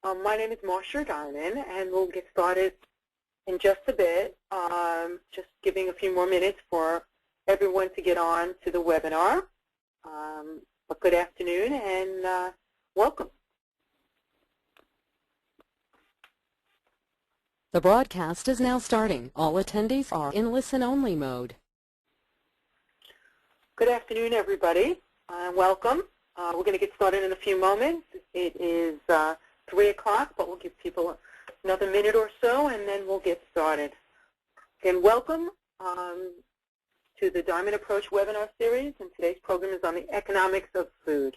My name is Marsha Diamond, and we'll get started in just a bit. Just giving a few more minutes for everyone to get on to the webinar. But good afternoon and welcome. The broadcast is now starting. All attendees are in listen-only mode. Good afternoon, everybody. Welcome. We're going to get started in a few moments. It is 3 o'clock, but we'll give people another minute or so, and then we'll get started. Again, welcome to the Diamond Approach webinar series, and today's program is on the economics of food.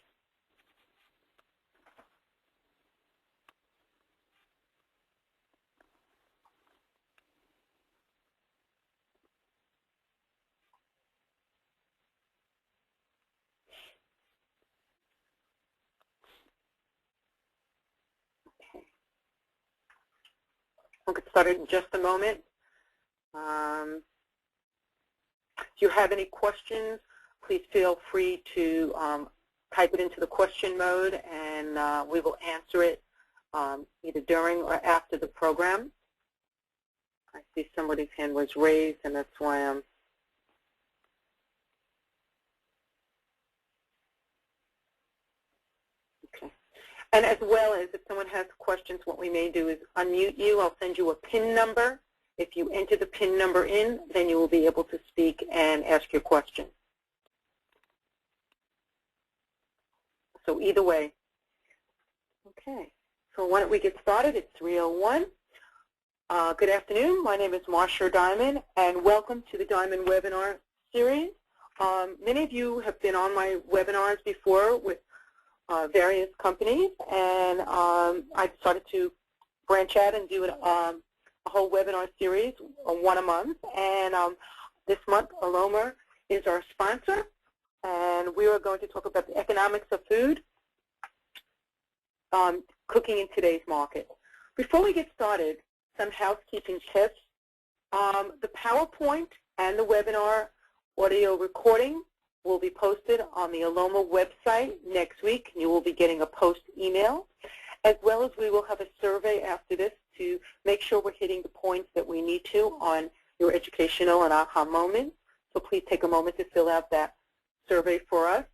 We'll get started in just a moment. If you have any questions, please feel free to type it into the question mode, and we will answer it either during or after the program. I see somebody's hand was raised, and that's why I'm And as well as if someone has questions, what we may do is unmute you. I'll send you a PIN number. If you enter the PIN number in, then you will be able to speak and ask your question. So either way. Okay, so why don't we get started? It's 3:01. Good afternoon. My name is Marsha Diamond, and welcome to the Diamond webinar series. Many of you have been on my webinars before with various companies, and I decided to branch out and do a whole webinar series, one a month. And this month, Aloma is our sponsor, and we are going to talk about the economics of food, cooking in today's market. Before we get started, some housekeeping tips. The PowerPoint and the webinar audio recording will be posted on the Aloma website next week. You will be getting a post email, as well as we will have a survey after this to make sure we're hitting the points that we need to on your educational and aha moments. So please take a moment to fill out that survey for us.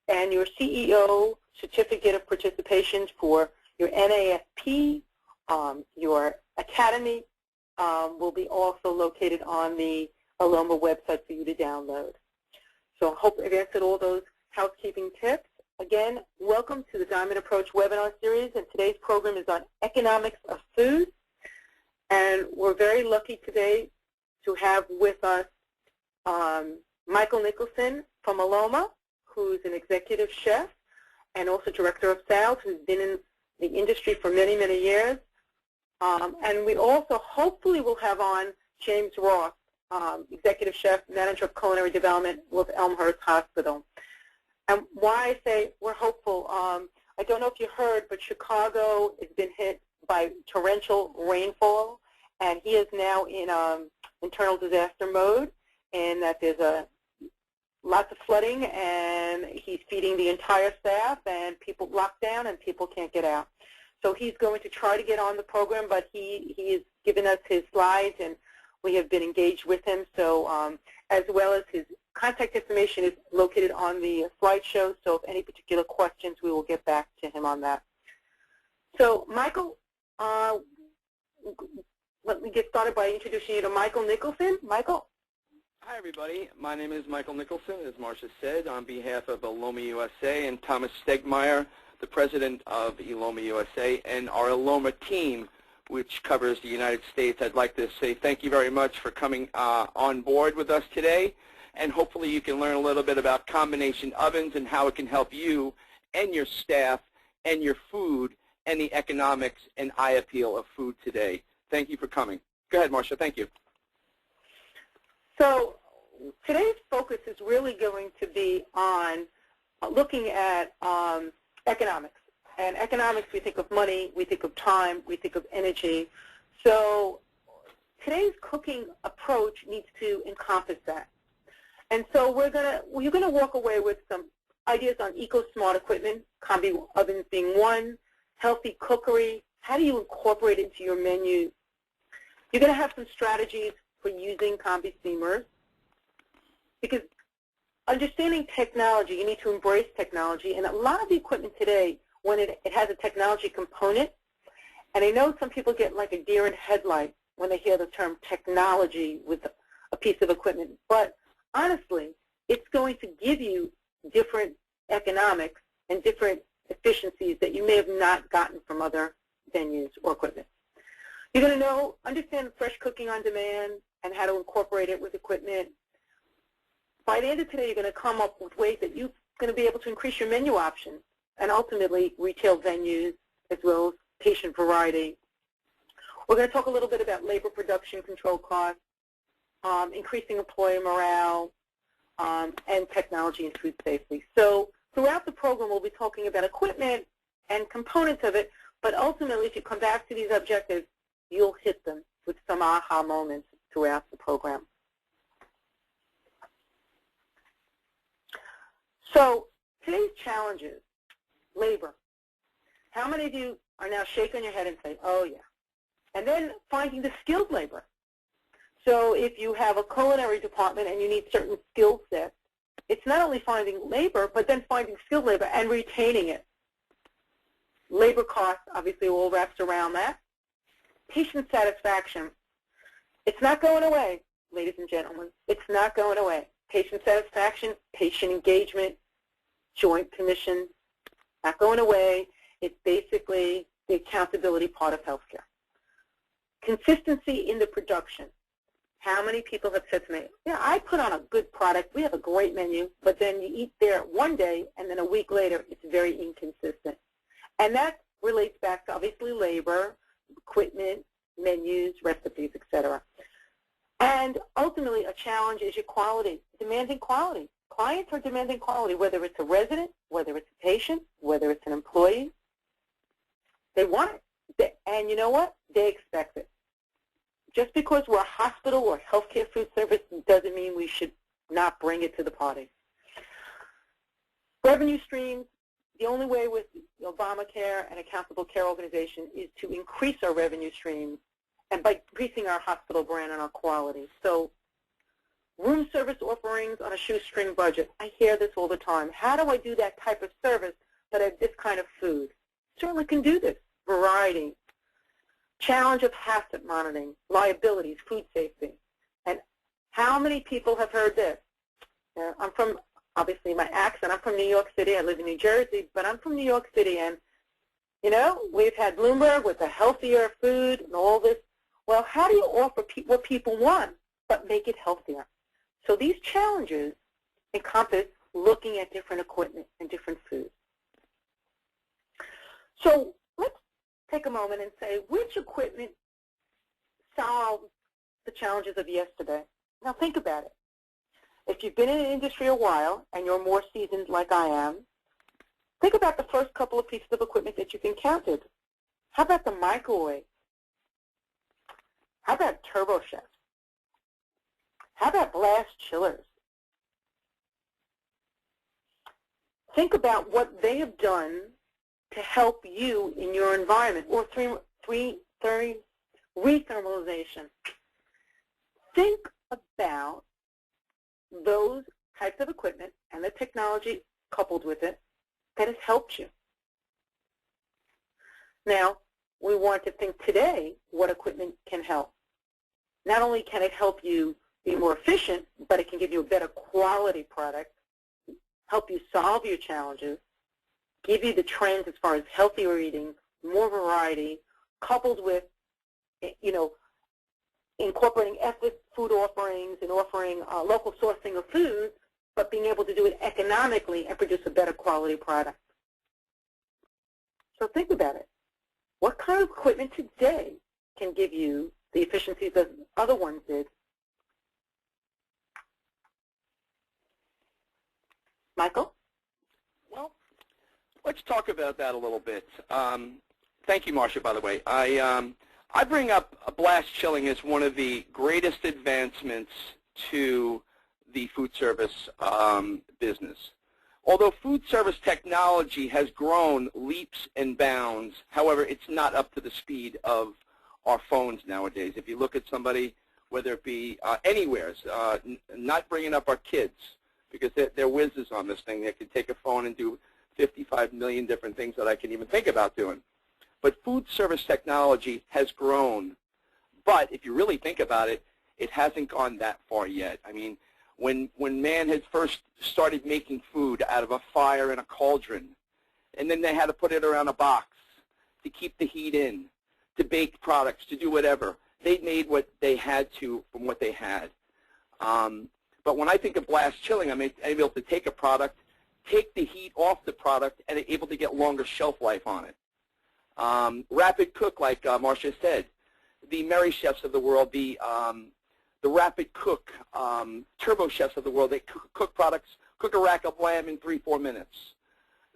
And your CEO certificate of participation for your NAFP, your academy, will be also located on the Aloma website for you to download. So I hope I've answered all those housekeeping tips. Again, welcome to the Diamond Approach webinar series, and today's program is on economics of food. And we're very lucky today to have with us Michael Nicholson from Aloma, who's an executive chef and also director of sales, who's been in the industry for many, many years. And we also hopefully will have on James Ross, executive chef, manager of culinary development with Elmhurst Hospital. And why I say we're hopeful, I don't know if you heard, but Chicago has been hit by torrential rainfall, and he is now in internal disaster mode, and that there's lots of flooding, and he's feeding the entire staff, and people locked down, and people can't get out. So he's going to try to get on the program, but he has given us his slides, and we have been engaged with him. So as well as his contact information is located on the slideshow. So if any particular questions, we will get back to him on that. So Michael, let me get started by introducing you to Michael Nicholson. Michael. Hi, everybody. My name is Michael Nicholson, as Marsha said, on behalf of Aloma USA and Thomas Stegmeyer, the president of Aloma USA, and our Aloma team, which covers the United States. I'd like to say thank you very much for coming on board with us today, and hopefully you can learn a little bit about combination ovens and how it can help you and your staff and your food and the economics and eye appeal of food today. Thank you for coming. Go ahead, Marsha. Thank you. So today's focus is really going to be on looking at economics. And economics, we think of money, we think of time, we think of energy. So today's cooking approach needs to encompass that. And so you're gonna walk away with some ideas on eco-smart equipment, combi ovens being one, healthy cookery. How do you incorporate it into your menu? You're going to have some strategies for using combi steamers, because understanding technology, you need to embrace technology. And a lot of the equipment today, when it has a technology component, and I know some people get like a deer in headlight when they hear the term technology with a piece of equipment, but honestly, it's going to give you different economics and different efficiencies that you may have not gotten from other venues or equipment. You're going to understand fresh cooking on demand and how to incorporate it with equipment. By the end of today, you're going to come up with ways that you're going to be able to increase your menu options and ultimately retail venues as well as patient variety. We're going to talk a little bit about labor production control costs, increasing employee morale, and technology and food safety. So throughout the program, we'll be talking about equipment and components of it, but ultimately, if you come back to these objectives, you'll hit them with some aha moments throughout the program. So today's challenges, labor. How many of you are now shaking your head and say, oh yeah? And then finding the skilled labor. So if you have a culinary department and you need certain skill sets, it's not only finding labor, but then finding skilled labor and retaining it. Labor costs, obviously, all wraps around that. Patient satisfaction. It's not going away, ladies and gentlemen. It's not going away. Patient satisfaction, patient engagement, joint commission, not going away. It's basically the accountability part of healthcare. Consistency in the production. How many people have said to me, yeah, I put on a good product, we have a great menu, but then you eat there one day and then a week later it's very inconsistent. And that relates back to obviously labor, equipment, menus, recipes, etc. And ultimately a challenge is your quality, demanding quality. Clients are demanding quality, whether it's a resident, whether it's a patient, whether it's an employee. They want it. And you know what? They expect it. Just because we're a hospital or healthcare food service doesn't mean we should not bring it to the party. Revenue streams, the only way with the Obamacare and Accountable Care Organization is to increase our revenue streams and by increasing our hospital brand and our quality. So room service offerings on a shoestring budget. I hear this all the time. How do I do that type of service but I have this kind of food? Certainly can do this. Variety. Challenge of asset monitoring, liabilities, food safety. And how many people have heard this? I'm from, obviously my accent, I'm from New York City. I live in New Jersey, but I'm from New York City. And, you know, we've had Bloomberg with the healthier food and all this. Well, how do you offer what people want but make it healthier? So these challenges encompass looking at different equipment and different foods. So let's take a moment and say, which equipment solves the challenges of yesterday? Now think about it. If you've been in the industry a while and you're more seasoned like I am, think about the first couple of pieces of equipment that you've encountered. How about the microwave? How about turbo chefs? How about blast chillers? Think about what they have done to help you in your environment, or rethermalization. Think about those types of equipment and the technology coupled with it that has helped you. Now, we want to think today what equipment can help. Not only can it help you be more efficient, but it can give you a better quality product, help you solve your challenges, give you the trends as far as healthier eating, more variety, coupled with, you know, incorporating ethnic food offerings and offering local sourcing of food, but being able to do it economically and produce a better quality product. So think about it. What kind of equipment today can give you the efficiencies that other ones did? Michael? Well, let's talk about that a little bit. Thank you, Marsha, by the way. I bring up blast chilling as one of the greatest advancements to the food service business. Although food service technology has grown leaps and bounds, however, it's not up to the speed of our phones nowadays. If you look at somebody, whether it be anywhere, not bringing up our kids, because they're whizzes on this thing. They can take a phone and do 55 million different things that I can even think about doing. But food service technology has grown. But if you really think about it, it hasn't gone that far yet. I mean, when man had first started making food out of a fire in a cauldron, and then they had to put it around a box to keep the heat in, to bake products, to do whatever, they made what they had to from what they had. But when I think of blast chilling, I'm able to take a product, take the heat off the product, and able to get longer shelf life on it. Rapid cook, like Marsha said, the Mary Chefs of the world, the Rapid Cook, Turbo Chefs of the world, they cook products, cook a rack of lamb in 3-4 minutes.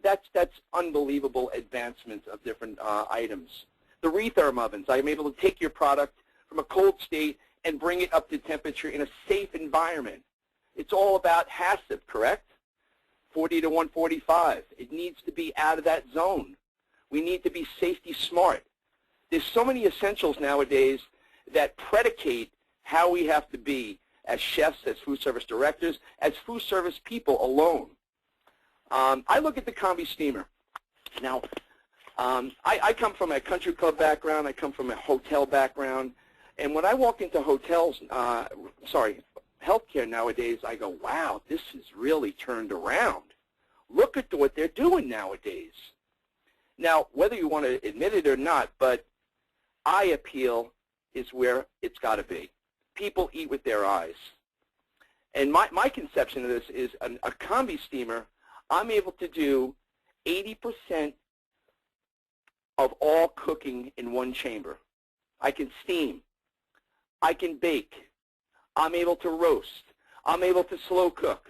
That's unbelievable advancements of different items. The retherm ovens, I'm able to take your product from a cold state and bring it up to temperature in a safe environment. It's all about HACCP, correct? 40 to 145. It needs to be out of that zone. We need to be safety smart. There's so many essentials nowadays that predicate how we have to be as chefs, as food service directors, as food service people alone. I look at the combi steamer. Now, I come from a country club background. I come from a hotel background. And when I walk into hotels, healthcare nowadays, I go, wow, this has really turned around. Look at what they're doing nowadays. Now, whether you want to admit it or not, but eye appeal is where it's got to be. People eat with their eyes. And my conception of this is a combi steamer, I'm able to do 80% of all cooking in one chamber. I can steam. I can bake. I'm able to roast. I'm able to slow cook.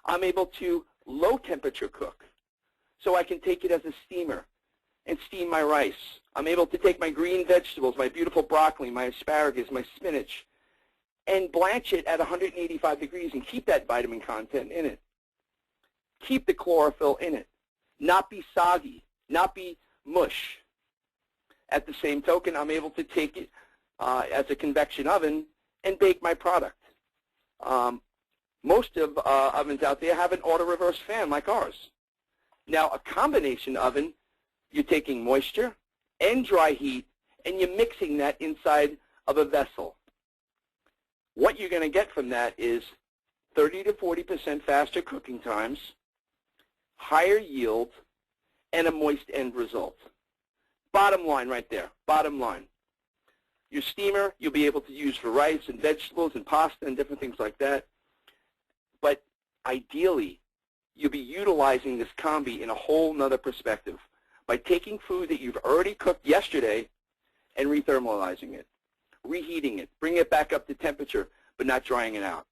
I'm able to low temperature cook. So I can take it as a steamer and steam my rice. I'm able to take my green vegetables, my beautiful broccoli, my asparagus, my spinach, and blanch it at 185 degrees and keep that vitamin content in it. Keep the chlorophyll in it. Not be soggy, not be mush. At the same token, I'm able to take it as a convection oven and bake my product. Most of ovens out there have an auto-reverse fan like ours. Now, a combination oven, you're taking moisture and dry heat, and you're mixing that inside of a vessel. What you're going to get from that is 30 to 40% faster cooking times, higher yield, and a moist end result. Bottom line right there, bottom line. Your steamer, you'll be able to use for rice and vegetables and pasta and different things like that. But ideally, you'll be utilizing this combi in a whole nother perspective by taking food that you've already cooked yesterday and rethermalizing it, reheating it, bringing it back up to temperature, but not drying it out.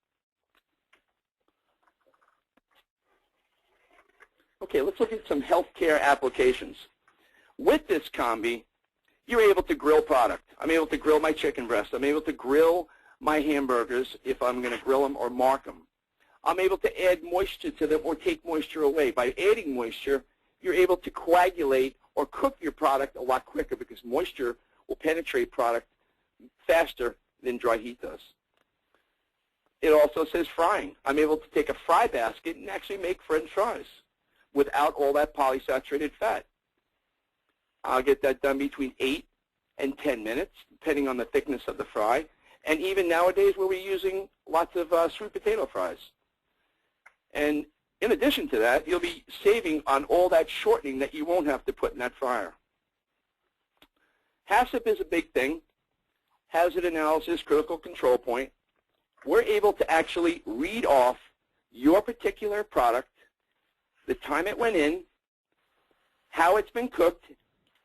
Okay, let's look at some healthcare applications. With this combi, you're able to grill product. I'm able to grill my chicken breast. I'm able to grill my hamburgers if I'm going to grill them or mark them. I'm able to add moisture to them or take moisture away. By adding moisture, you're able to coagulate or cook your product a lot quicker because moisture will penetrate product faster than dry heat does. It also says frying. I'm able to take a fry basket and actually make French fries without all that polysaturated fat. I'll get that done between 8 and 10 minutes, depending on the thickness of the fry. And even nowadays where we're using lots of sweet potato fries. And in addition to that, you'll be saving on all that shortening that you won't have to put in that fryer. HACCP is a big thing. Hazard analysis, critical control point. We're able to actually read off your particular product, the time it went in, how it's been cooked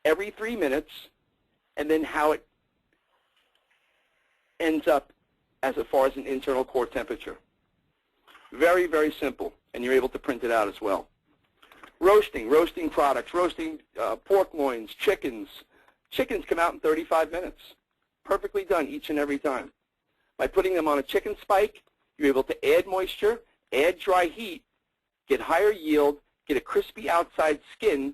every 3 minutes, and then how it ends up as far as an internal core temperature. Very, very simple, and you're able to print it out as well. Roasting products, roasting pork loins, chickens. Chickens come out in 35 minutes. Perfectly done each and every time. By putting them on a chicken spike, you're able to add moisture, add dry heat, get higher yield, get a crispy outside skin,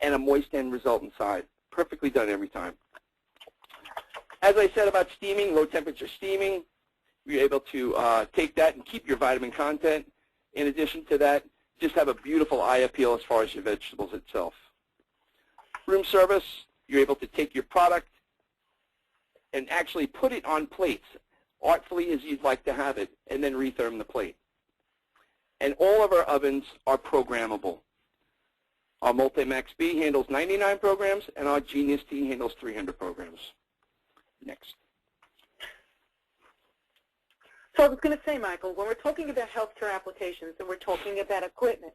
and a moist end result inside. Perfectly done every time. As I said about steaming, low temperature steaming, you're able to take that and keep your vitamin content. In addition to that, just have a beautiful eye appeal as far as your vegetables itself. Room service, you're able to take your product and actually put it on plates, artfully as you'd like to have it, and then retherm the plate. And all of our ovens are programmable. Our Multi-Max B handles 99 programs, and our Genius T handles 300 programs. Next. So I was going to say, Michael, when we're talking about healthcare applications and we're talking about equipment,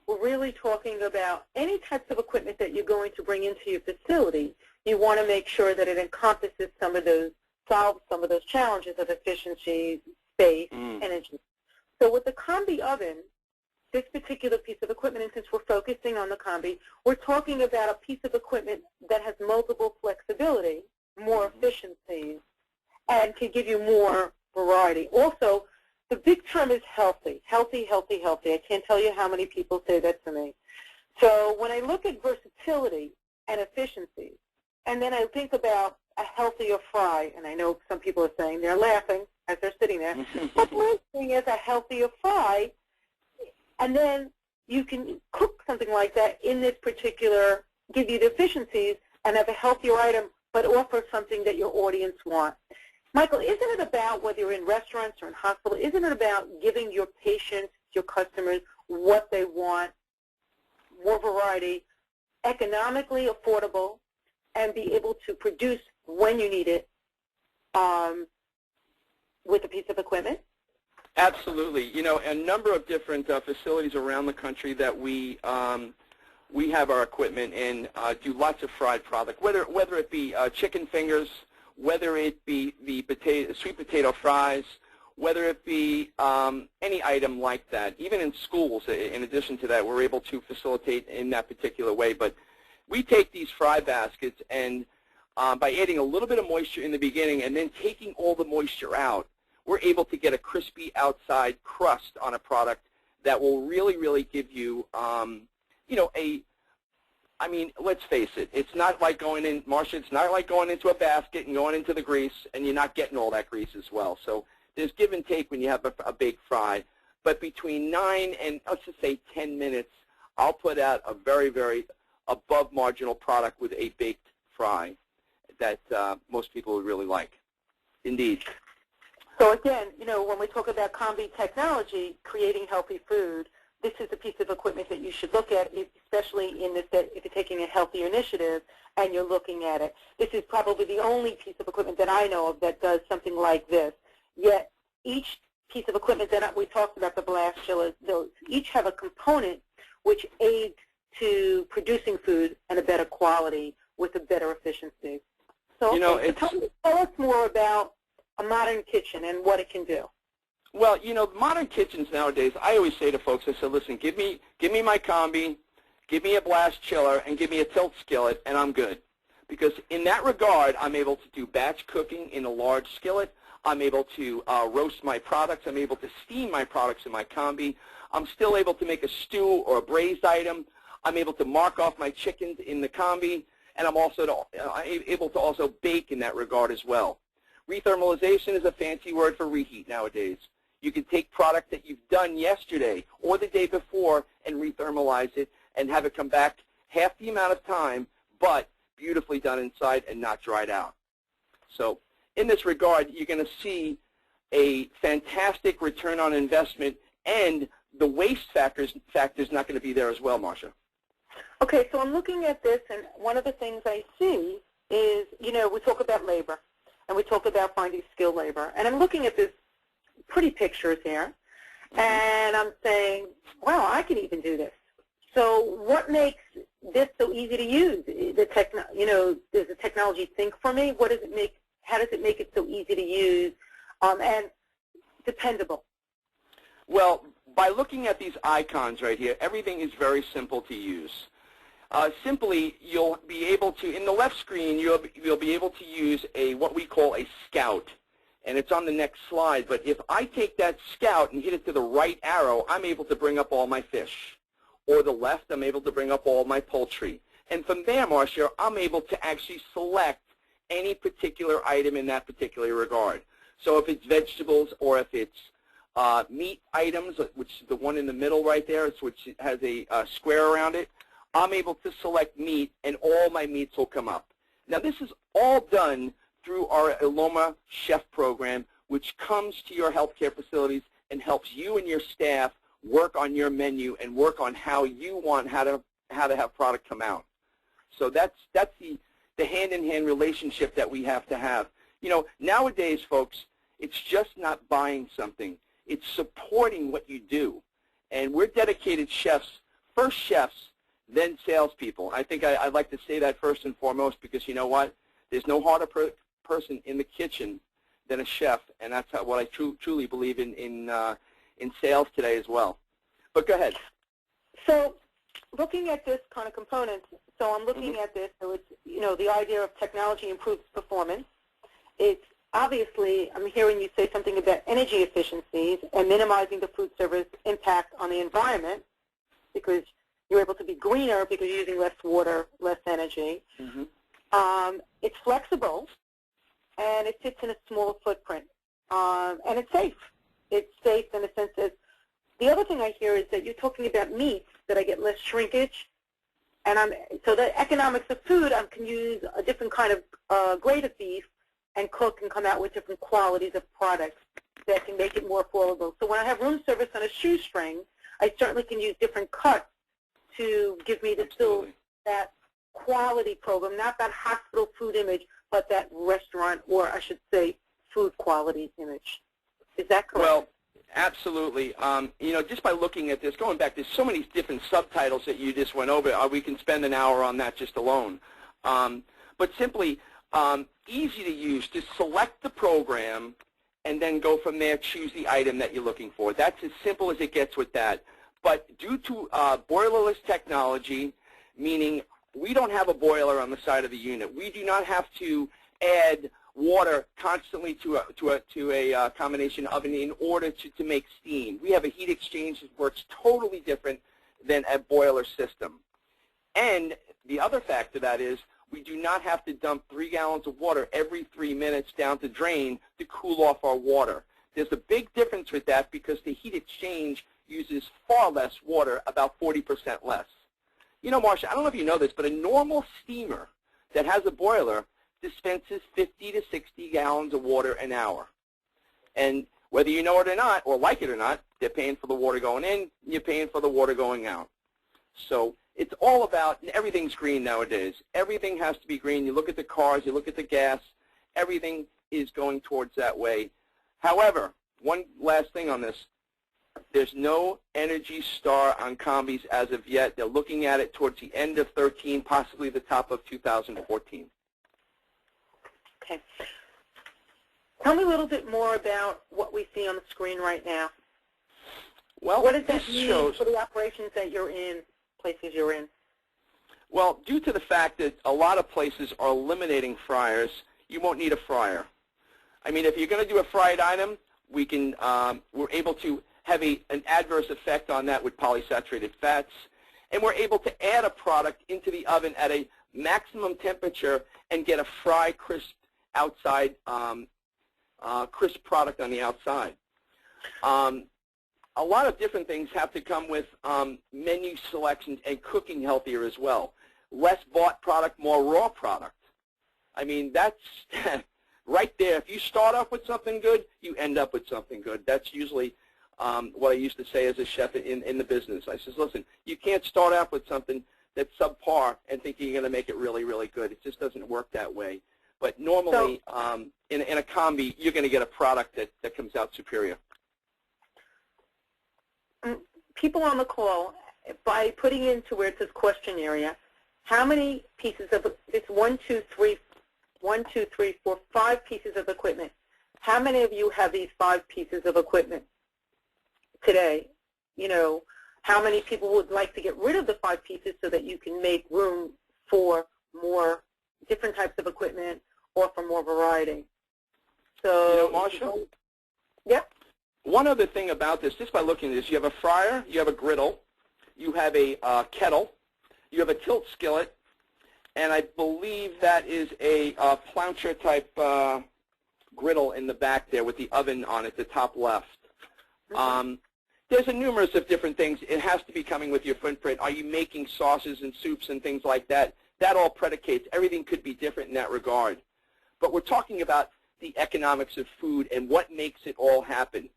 we're really talking about any types of equipment that you're going to bring into your facility. You want to make sure that it encompasses some of those, solves some of those challenges of efficiency, space, energy. So with the combi oven, this particular piece of equipment, and since we're focusing on the combi, we're talking about a piece of equipment that has multiple flexibility, more efficiencies, and can give you more variety. Also, the big term is healthy. Healthy, healthy, healthy. I can't tell you how many people say that to me. So when I look at versatility and efficiency, and then I think about a healthier fry, and I know some people are saying they're laughing as they're sitting there, but one thing is a healthier fry, and then you can cook something like that in this particular, give you the efficiencies and have a healthier item, but offer something that your audience wants. Michael, isn't it about, whether you're in restaurants or in hospitals, isn't it about giving your patients, your customers, what they want, more variety, economically affordable, and be able to produce when you need it with a piece of equipment? Absolutely. You know, a number of different facilities around the country that we have our equipment in do lots of fried product, whether it be chicken fingers, whether it be the sweet potato fries, whether it be any item like that. Even in schools, in addition to that, we're able to facilitate in that particular way. But we take these fry baskets and by adding a little bit of moisture in the beginning and then taking all the moisture out, we're able to get a crispy outside crust on a product that will really, really give you, you know, I mean, let's face it, it's not like going in, Marsha, it's not like going into a basket and going into the grease and you're not getting all that grease as well. So there's give and take when you have a baked fry. But between 9 and, let's just say, 10 minutes, I'll put out a very, very above marginal product with a baked fry that most people would really like. Indeed. So again, you know, when we talk about combi technology, creating healthy food, this is a piece of equipment that you should look at, especially in this, if you're taking a healthier initiative and you're looking at it. This is probably the only piece of equipment that I know of that does something like this. Yet each piece of equipment that we talked about, the blast chillers, those each have a component which aids to producing food and a better quality with a better efficiency. So, you know, tell us more about a modern kitchen and what it can do. Well, you know, modern kitchens nowadays, I always say to folks, I said, listen, give me my combi, give me a blast chiller, and give me a tilt skillet, and I'm good. Because in that regard, I'm able to do batch cooking in a large skillet. I'm able to roast my products. I'm able to steam my products in my combi. I'm still able to make a stew or a braised item. I'm able to mark off my chickens in the combi, and I'm also able to also bake in that regard as well. Rethermalization is a fancy word for reheat nowadays. You can take product that you've done yesterday or the day before and rethermalize it and have it come back half the amount of time, but beautifully done inside and not dried out. So in this regard, you're going to see a fantastic return on investment, and the waste factor's not going to be there as well, Marsha. Okay, so I'm looking at this, and one of the things I see is, you know, we talk about labor, and we talk about finding skilled labor. And I'm looking at this pretty pictures here, and I'm saying, wow, I can even do this. So what makes this so easy to use? You know, does the technology think for me? What does it make? How does it make it so easy to use and dependable? Well, by looking at these icons right here, everything is very simple to use. Simply, you'll be able to, in the left screen, you'll be able to use what we call a scout. and it's on the next slide, but if I take that scout and hit it to the right arrow, I'm able to bring up all my fish. Or the left, I'm able to bring up all my poultry. And from there, Marsha, I'm able to actually select any particular item in that particular regard. So if it's vegetables or if it's meat items, which is the one in the middle right there, which has a square around it, I'm able to select meat, and all my meats will come up. Now, this is all done through our Iloma Chef program, which comes to your healthcare facilities and helps you and your staff work on your menu and work on how you want how to have product come out. So that's the hand-in-hand relationship that we have to have. You know, nowadays, folks, it's just not buying something. It's supporting what you do. And we're dedicated chefs, first chefs, then salespeople. I think I'd like to say that first and foremost because you know what? There's no harder person in the kitchen than a chef, and that's what I truly believe in sales today as well. But go ahead. So looking at this kind of component, so I'm looking at this, so it's, you know, the idea of technology improves performance. It's obviously, I'm hearing you say something about energy efficiencies and minimizing the food service impact on the environment because you're able to be greener because you're using less water, less energy. It's flexible, and it fits in a small footprint, and it's safe. It's safe in the sense that the other thing I hear is that you're talking about meats, that I get less shrinkage, and so the economics of food, I can use a different kind of grade of beef and cook and come out with different qualities of products that can make it more affordable. So when I have room service on a shoestring, I certainly can use different cuts to give me still that quality program, not that hospital food image, but that restaurant, or I should say food quality image. Is that correct? Well, absolutely. You know, just by looking at this, going back, there's so many different subtitles that you just went over. We can spend an hour on that just alone. But simply, easy to use. Just select the program and then go from there, choose the item that you're looking for. That's as simple as it gets with that. But due to boilerless technology, meaning we don't have a boiler on the side of the unit. We do not have to add water constantly to a combination oven in order to make steam. We have a heat exchange that works totally different than a boiler system. And the other factor that is we do not have to dump 3 gallons of water every 3 minutes down the drain to cool off our water. There's a big difference with that because the heat exchange uses far less water, about 40% less. You know, Marsha, I don't know if you know this, but a normal steamer that has a boiler dispenses 50 to 60 gallons of water an hour. And whether you know it or not, or like it or not, they're paying for the water going in, you're paying for the water going out. So it's all about, everything's green nowadays. Everything has to be green. You look at the cars, you look at the gas, everything is going towards that way. However, one last thing on this. There's no Energy Star on combis as of yet. They're looking at it towards the end of 13, possibly the top of 2014. Okay. Tell me a little bit more about what we see on the screen right now. Well, what does that mean for the operations that you're in, places you're in? Well, due to the fact that a lot of places are eliminating fryers, you won't need a fryer. I mean, if you're going to do a fried item, we're able to have an adverse effect on that with polysaturated fats, and we're able to add a product into the oven at a maximum temperature and get a fry crisp outside, crisp product on the outside. A lot of different things have to come with menu selections and cooking healthier as well. Less bought product, more raw product. I mean, that's right there. If you start off with something good, you end up with something good. That's usually what I used to say as a chef in the business. I says, listen, you can't start off with something that's subpar and think you're going to make it really, really good. It just doesn't work that way. But normally, in a combi, you're going to get a product that comes out superior. People on the call, by putting into where it says question area, how many pieces of, it's 1, 2, 3, 4, 5 pieces of equipment. How many of you have these 5 pieces of equipment today? You know, how many people would like to get rid of the 5 pieces so that you can make room for more different types of equipment or for more variety? So, Marsha? Yep. One other thing about this, just by looking at this, you have a fryer, you have a griddle, you have a kettle, you have a tilt skillet, and I believe that is a plancher type griddle in the back there with the oven on it, the top left. There's a numerous of different things. It has to be coming with your footprint. Are you making sauces and soups and things like that? That all predicates. Everything could be different in that regard. But we're talking about the economics of food and what makes it all happen.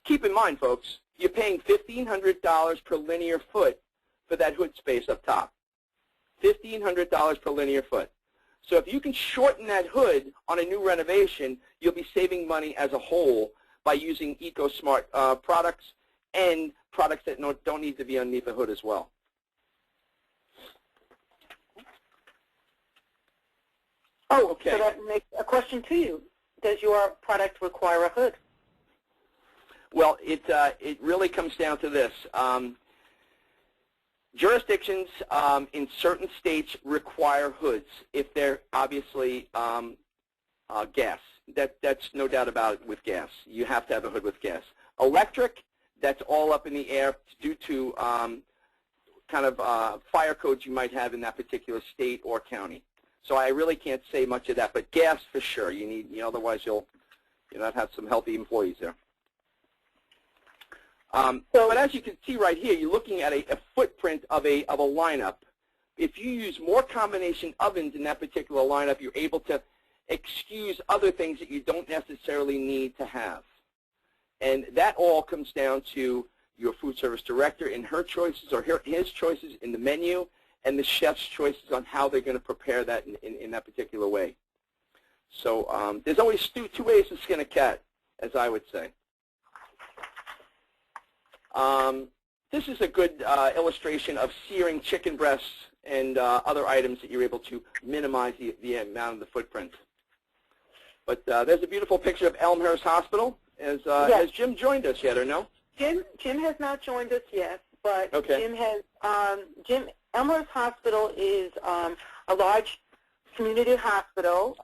Keep in mind, folks, you're paying $1,500 per linear foot for that hood space up top. $1,500 per linear foot. So if you can shorten that hood on a new renovation, you'll be saving money as a whole by using eco-smart products and products that don't need to be underneath the hood as well. Oh, okay. So that makes a question to you. Does your product require a hood? Well, it really comes down to this. Jurisdictions in certain states require hoods if they're obviously gas. That's no doubt about it with gas. You have to have a hood with gas. Electric, that's all up in the air due to kind of fire codes you might have in that particular state or county. So I really can't say much of that, but gas for sure. You need, otherwise you'll not have some healthy employees there. But as you can see right here, you're looking at a footprint of a lineup. If you use more combination ovens in that particular lineup, you're able to excuse other things that you don't necessarily need to have. And that all comes down to your food service director and her choices or his choices in the menu and the chef's choices on how they're going to prepare that in that particular way. So there's always two ways to skin a cat, as I would say. This is a good illustration of searing chicken breasts and other items that you're able to minimize the amount of the footprint. But there's a beautiful picture of Elmhurst Hospital. Yes. Has Jim joined us yet or no? Jim has not joined us yet, but okay. Elmhurst Hospital is a large community hospital,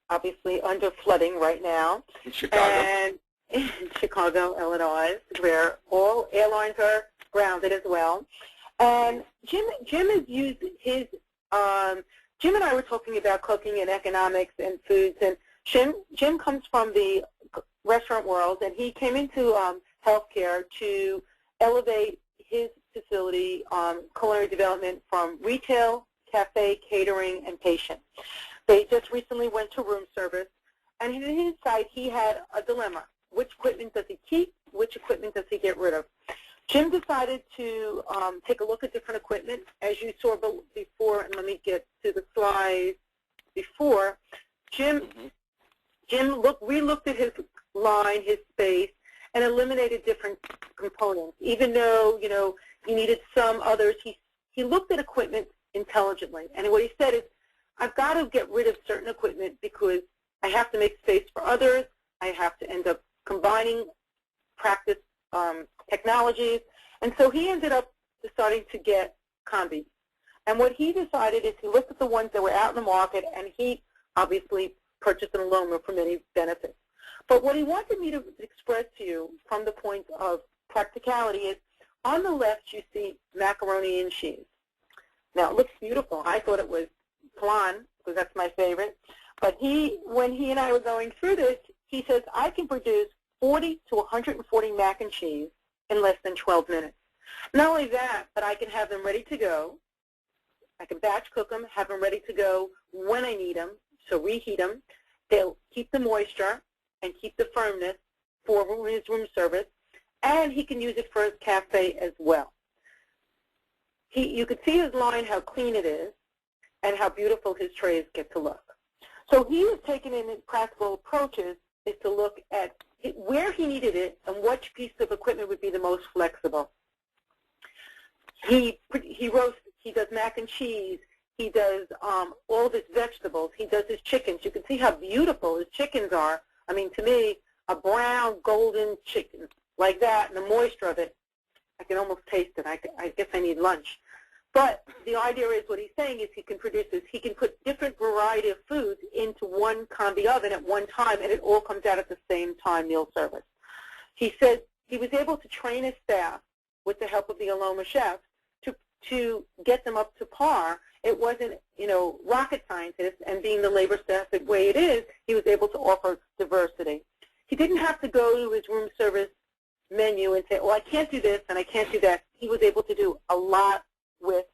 obviously under flooding right now. In Chicago. And in Chicago, Illinois, where all airlines are grounded as well. And Jim has used his, Jim and I were talking about cooking and economics and foods, and Jim comes from the restaurant world, and he came into healthcare to elevate his facility, culinary development from retail, cafe, catering, and patient. They just recently went to room service, and in his site he had a dilemma. Which equipment does he keep? Which equipment does he get rid of? Jim decided to take a look at different equipment. As you saw before, and let me get to the slide before, Jim re-looked at his line, his space, and eliminated different components. Even though, he needed some others, he looked at equipment intelligently. And what he said is, I've got to get rid of certain equipment because I have to make space for others. I have to end up combining practice technologies. And so he ended up deciding to get combis. And what he decided is he looked at the ones that were out in the market, and he obviously purchased an Aloma for many benefits. But what he wanted me to express to you from the point of practicality is, on the left you see macaroni and cheese. Now it looks beautiful. I thought it was flan, because that's my favorite. But when he and I were going through this, he says, I can produce 40 to 140 mac and cheese in less than 12 minutes. Not only that, but I can have them ready to go. I can batch cook them, have them ready to go when I need them, so reheat them. They'll keep the moisture and keep the firmness for his room service, and he can use it for his cafe as well. You can see his line, how clean it is, and how beautiful his trays get to look. So he was taking in his practical approaches is to look at where he needed it and which piece of equipment would be the most flexible. He does mac and cheese. He does all of his vegetables. He does his chickens. You can see how beautiful his chickens are. I mean, to me, a brown, golden chicken like that, and the moisture of it, I can almost taste it. I guess I need lunch. But the idea is, what he's saying is he can put different variety of foods into one combi oven at one time, and it all comes out at the same time, meal service. He said he was able to train his staff with the help of the Aloma chefs to get them up to par. It wasn't, rocket scientists, and being the labor staff the way it is, he was able to offer diversity. He didn't have to go to his room service menu and say, well, I can't do this and I can't do that. He was able to do a lot with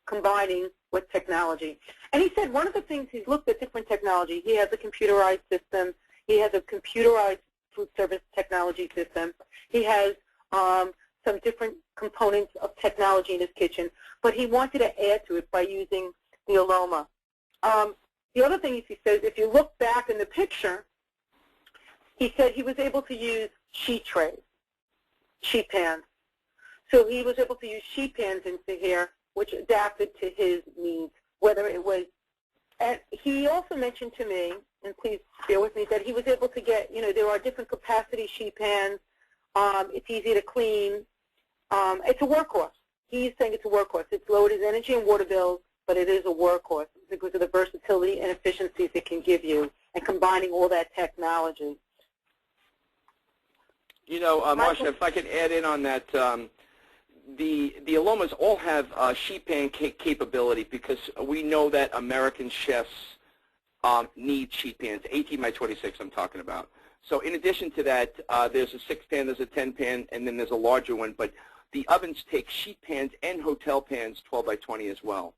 combining with technology. And he said one of the things, he's looked at different technology. He has a computerized system. He has a computerized food service technology system. He has some different components of technology in his kitchen, but he wanted to add to it by using the Aloma. The other thing is, he says, if you look back in the picture, he said he was able to use sheet trays, sheet pans. So he was able to use sheet pans into here, which adapted to his needs, whether it was, and he also mentioned to me, and please bear with me, that he was able to get, there are different capacity sheet pans. It's easy to clean. It's a workhorse. He's saying it's a workhorse. It's lowered his energy and water bills, but it is a workhorse because of the versatility and efficiencies it can give you, and combining all that technology. Marsha, if I could add in on that, the Alomas all have sheet pan capability, because we know that American chefs need sheet pans, 18 by 26 I'm talking about. So in addition to that, there's a 6-pan, there's a 10-pan, and then there's a larger one. But the ovens take sheet pans and hotel pans, 12 by 20 as well.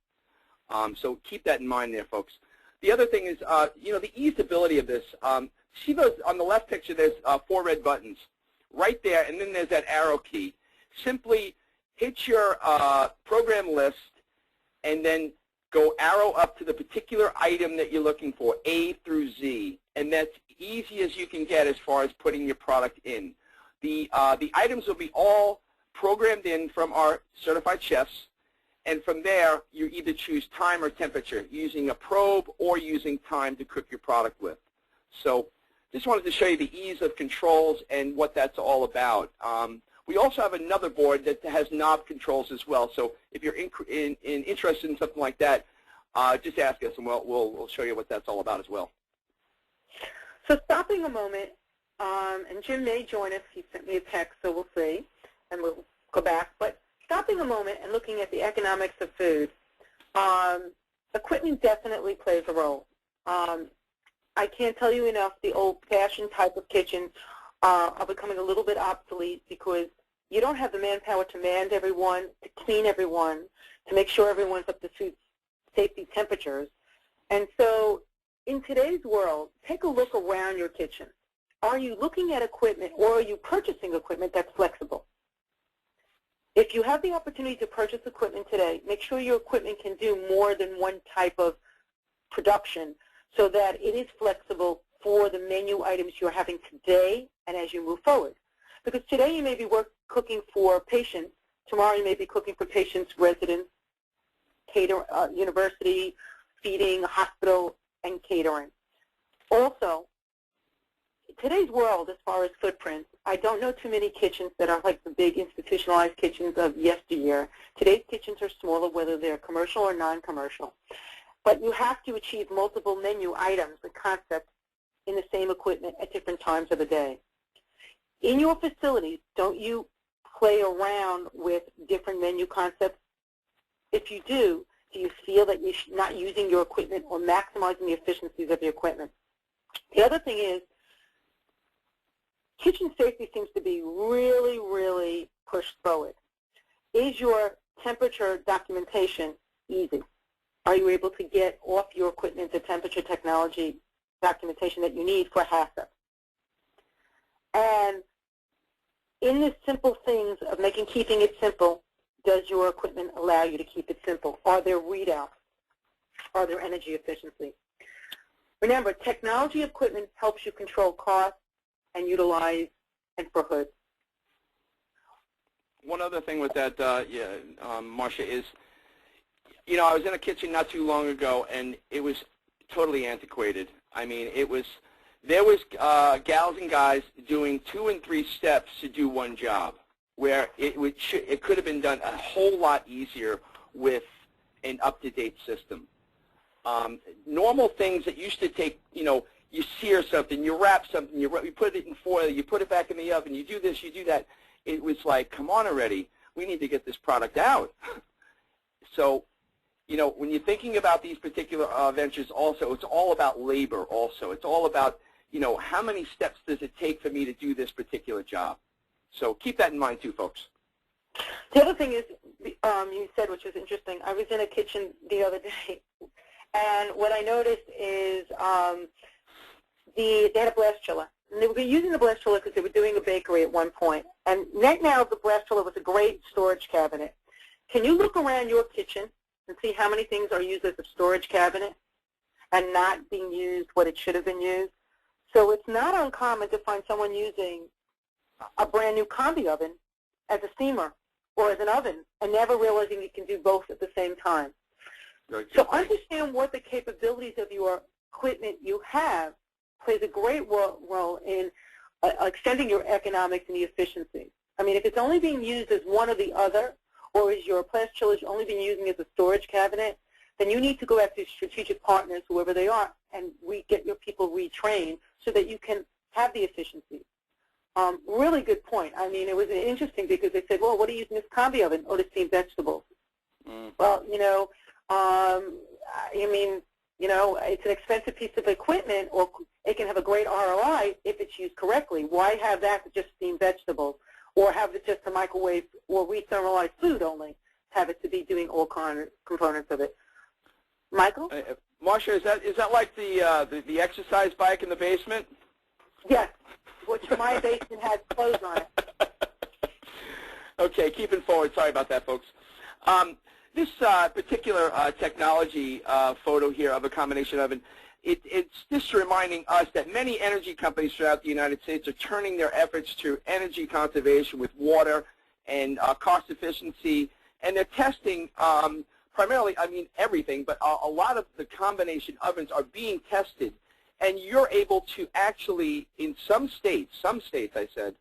So keep that in mind there, folks. The other thing is, the easeability of this. See those on the left picture? There's 4 red buttons right there, and then there's that arrow key. Simply hit your program list, and then go arrow up to the particular item that you're looking for, A through Z, and that's easy as you can get as far as putting your product in. The items will be all programmed in from our certified chefs, and from there you either choose time or temperature, using a probe or using time to cook your product with. So just wanted to show you the ease of controls and what that's all about. We also have another board that has knob controls as well. So if you're interested in something like that, just ask us, and we'll show you what that's all about as well. So stopping a moment, and Jim may join us. He sent me a text, so we'll see, and we'll go back. But stopping a moment and looking at the economics of food, equipment definitely plays a role. I can't tell you enough, the old-fashioned type of kitchens are becoming a little bit obsolete, because you don't have the manpower to man everyone, to clean everyone, to make sure everyone's up to food safety temperatures. And so in today's world, take a look around your kitchen. Are you looking at equipment, or are you purchasing equipment that's flexible? If you have the opportunity to purchase equipment today, make sure your equipment can do more than one type of production, so that it is flexible for the menu items you're having today and as you move forward. Because today you may be cooking for patients, tomorrow you may be cooking for patients, residents, university, feeding, hospital, and catering. Also, today's world, as far as footprints, I don't know too many kitchens that are like the big institutionalized kitchens of yesteryear. Today's kitchens are smaller, whether they're commercial or non-commercial. But you have to achieve multiple menu items and concepts in the same equipment at different times of the day. In your facilities, don't you play around with different menu concepts? If you do you feel that you're not using your equipment or maximizing the efficiencies of your equipment? The other thing is, kitchen safety seems to be really, really pushed forward. Is your temperature documentation easy? Are you able to get off your equipment the temperature technology documentation that you need for HACCP? And in the simple things of keeping it simple, does your equipment allow you to keep it simple? Are there readouts? Are there energy efficiency? Remember, technology equipment helps you control costs and utilize and for hoods. One other thing with that, Marsha, is, I was in a kitchen not too long ago, and it was totally antiquated. I mean, there was gals and guys doing 2 and 3 steps to do one job, where it could have been done a whole lot easier with an up-to-date system. Normal things that used to take, you sear something, you wrap something, you put it in foil, you put it back in the oven, you do this, you do that. It was like, come on already, we need to get this product out. So, when you're thinking about these particular ventures also, it's all about labor also. It's all about, how many steps does it take for me to do this particular job? So keep that in mind too, folks. The other thing is, you said, which was interesting, I was in a kitchen the other day, and what I noticed is they had a blast chiller. And they were using the blast chiller because they were doing a bakery at one point. And right now, the blast chiller was a great storage cabinet. Can you look around your kitchen and see how many things are used as a storage cabinet and not being used what it should have been used? So it's not uncommon to find someone using a brand new combi oven as a steamer or as an oven and never realizing you can do both at the same time. So understand what the capabilities of your equipment you have plays a great role in extending your economics and the efficiency. I mean, if it's only being used as one or the other, or is your blast chiller only being used as a storage cabinet, then you need to go after strategic partners, whoever they are, and get your people retrained so that you can have the efficiency. Really good point. I mean, it was interesting because they said, well, what are you using this combi oven? Oh, to steam vegetables. Well, it's an expensive piece of equipment, or it can have a great ROI if it's used correctly. Why have that to just steam vegetables, or have it just to microwave or re-thermalize food only? Have it to be doing all components of it. Michael? Marsha, is that like the exercise bike in the basement? Yes, which my basement has clothes on it. Okay, keeping forward. Sorry about that, folks. This particular technology photo here of a combination oven, it's just reminding us that many energy companies throughout the United States are turning their efforts to energy conservation with water and cost efficiency, and they're testing primarily, everything, but a lot of the combination ovens are being tested, and you're able to actually, in some states I said,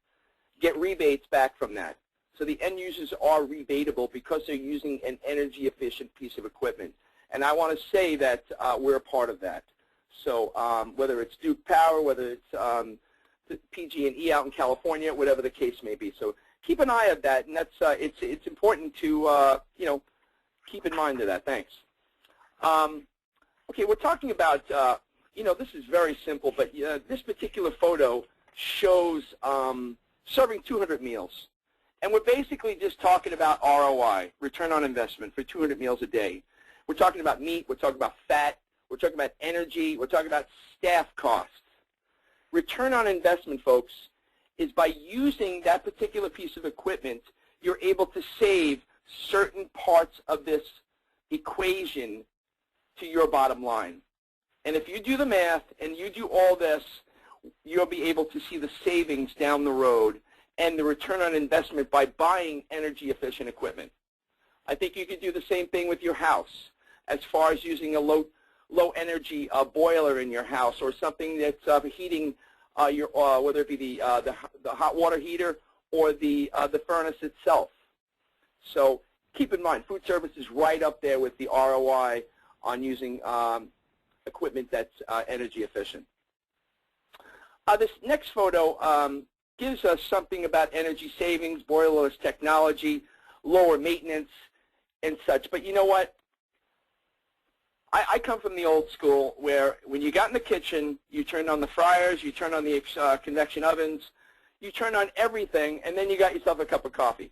get rebates back from that. So the end users are rebatable because they're using an energy efficient piece of equipment. And I want to say that we're a part of that. So whether it's Duke Power, whether it's PG&E out in California, whatever the case may be. So keep an eye on that, and that's it's important to keep in mind of that. Thanks. Okay, we're talking about this is very simple, but this particular photo shows serving 200 meals. And we're basically just talking about ROI, return on investment, for 200 meals a day. We're talking about meat, we're talking about fat, we're talking about energy, we're talking about staff costs. Return on investment, folks, is by using that particular piece of equipment, you're able to save certain parts of this equation to your bottom line. And if you do the math and you do all this, you'll be able to see the savings down the road and the return on investment by buying energy efficient equipment. I think you could do the same thing with your house as far as using a low energy boiler in your house, or something that's heating your whether it be the hot water heater or the furnace itself. So keep in mind, food service is right up there with the ROI on using equipment that's energy efficient. This next photo gives us something about energy savings, boilerless technology, lower maintenance, and such. But you know what? I come from the old school where when you got in the kitchen, you turned on the fryers, you turned on the convection ovens, you turned on everything, and then you got yourself a cup of coffee.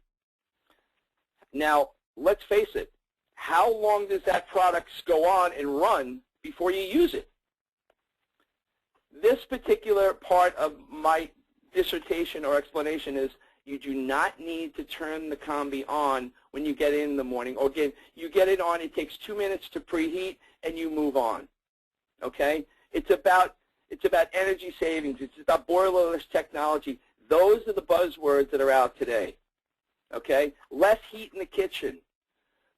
Now, let's face it. How long does that product go on and run before you use it? This particular part of my dissertation or explanation is you do not need to turn the combi on when you get in the morning. Or again, you get it on, it takes 2 minutes to preheat, and you move on. Okay? It's about energy savings. It's about boilerless technology. Those are the buzzwords that are out today. Okay? Less heat in the kitchen.